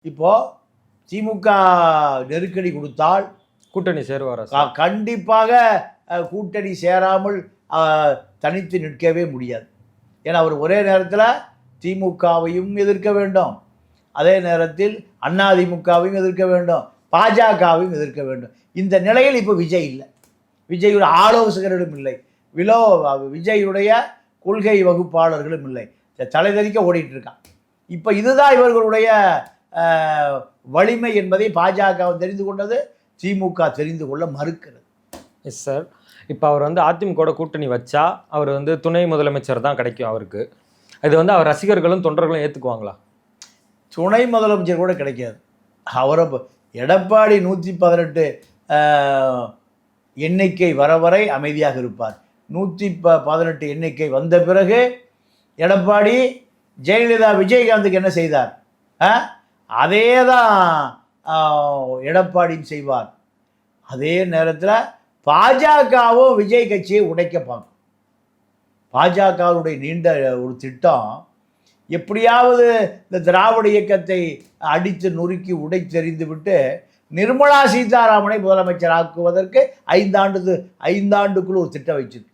இப்போ திமுக நெருக்கடி கொடுத்தால் கூட்டணி சேருவாரா? கண்டிப்பாக கூட்டணி சேராமல் தனித்து நிற்கவே முடியாது. ஏன்னா அவர் ஒரே நேரத்தில் திமுகவையும் எதிர்க்க வேண்டும், அதே நேரத்தில் அதிமுகவையும் எதிர்க்க வேண்டும், பாஜகவையும் எதிர்க்க வேண்டும். இந்த நிலையில் இப்போ விஜய் இல்லை, விஜயுடைய ஆலோசகர்களும் இல்லை, விஜயுடைய கொள்கை வகுப்பாளர்களும் இல்லை, தலைதறிக்க ஓடிட்டு இருக்கான். இப்போ இதுதான் இவர்களுடைய வலிமை என்பதை பாஜக தெரிந்து கொண்டது, திமுக தெரிந்து கொள்ள மறுக்கிறது. Yes sir. இப்போ அவர் அதிமுக கூட்டணி வச்சா அவர் துணை முதலமைச்சர் தான் கிடைக்கும் அவருக்கு. இது அவர் ரசிகர்களும் தொண்டர்களும் ஏற்றுக்குவாங்களா? துணை முதலமைச்சர் கூட கிடைக்காது. அவரை எடப்பாடி 118 எண்ணிக்கை வர வரை அமைதியாக இருப்பார். 118 எண்ணிக்கை வந்த பிறகு எடப்பாடி ஜெயலலிதா விஜயகாந்துக்கு என்ன செய்தார், அதே தான் எடப்பாடியும் செய்வார். அதே நேரத்தில் பாஜகவும் விஜய் கட்சியை உடைக்க பார்க்கும். பாஜகவுடைய நீண்ட ஒரு திட்டம் எப்படியாவது இந்த திராவிட இயக்கத்தை அடித்து நொறுக்கி உடைத்தெறிந்து விட்டு நிர்மலா சீதாராமனை முதலமைச்சர் ஆக்குவதற்கு 5 ஆண்டுக்குள் ஒரு திட்டம் வச்சிருக்கு.